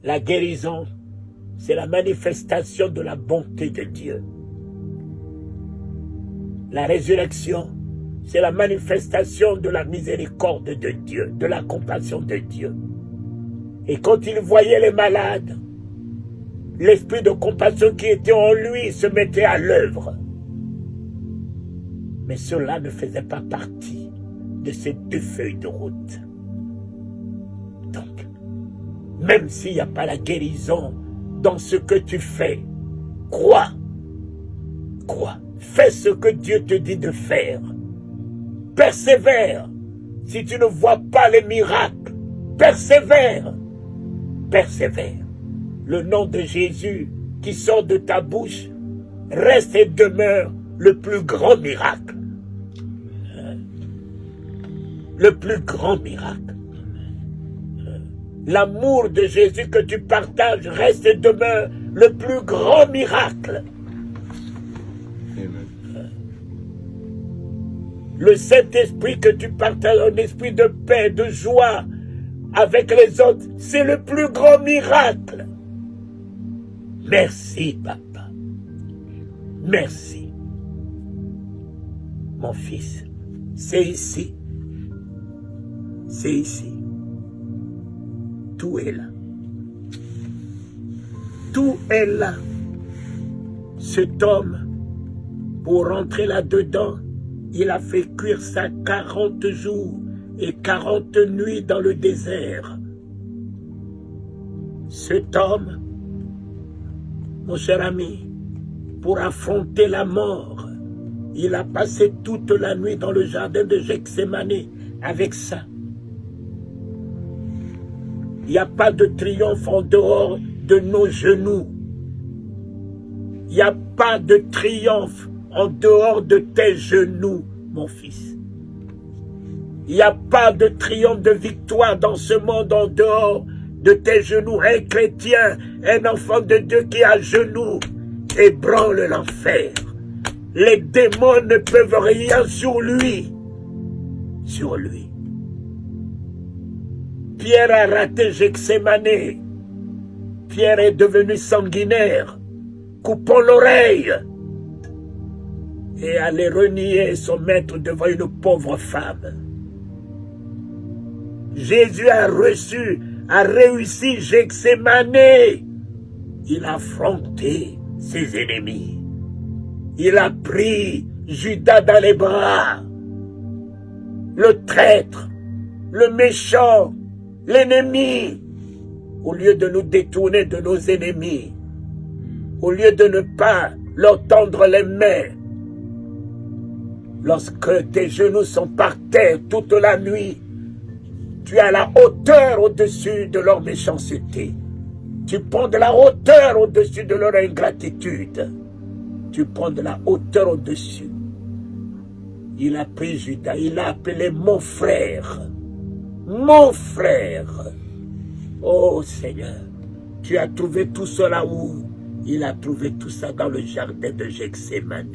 La guérison, c'est la manifestation de la bonté de Dieu. La résurrection, c'est la manifestation de la miséricorde de Dieu, de la compassion de Dieu. Et quand il voyait les malades, l'esprit de compassion qui était en lui se mettait à l'œuvre. Mais cela ne faisait pas partie de ces 2 feuilles de route. Donc, même s'il n'y a pas la guérison dans ce que tu fais, crois. Crois. Fais ce que Dieu te dit de faire. Persévère. Si tu ne vois pas les miracles, persévère. Persévère. Le nom de Jésus qui sort de ta bouche reste et demeure le plus grand miracle. Le plus grand miracle. L'amour de Jésus que tu partages reste et demeure le plus grand miracle. Le Saint-Esprit que tu partages, un esprit de paix, de joie avec les autres, c'est le plus grand miracle. Merci, papa. Merci. Mon fils, c'est ici. C'est ici. Tout est là. Tout est là. Cet homme, pour rentrer là-dedans, il a fait cuire ça 40 jours et 40 nuits dans le désert. Cet homme, mon cher ami, pour affronter la mort, il a passé toute la nuit dans le jardin de Gethsémane avec ça. Il n'y a pas de triomphe en dehors de nos genoux. Il n'y a pas de triomphe en dehors de tes genoux, mon fils. Il n'y a pas de triomphe de victoire dans ce monde en dehors de tes genoux. Un chrétien, un enfant de Dieu qui est à genoux, ébranle l'enfer. Les démons ne peuvent rien sur lui. Sur lui. Pierre a raté Gethsémane. Pierre est devenu sanguinaire, coupant l'oreille et allait renier son maître devant une pauvre femme. Jésus a réussi Gethsémane. Il a affronté ses ennemis. Il a pris Judas dans les bras, le traître, le méchant, l'ennemi. Au lieu de nous détourner de nos ennemis, au lieu de ne pas leur tendre les mains, lorsque tes genoux sont par terre toute la nuit, tu as la hauteur au-dessus de leur méchanceté. Tu prends de la hauteur au-dessus de leur ingratitude. Tu prends de la hauteur au-dessus. Il a pris Judas, il a appelé mon frère. Mon frère. Oh Seigneur, tu as trouvé tout cela où? Il a trouvé tout ça dans le jardin de Gethsémane.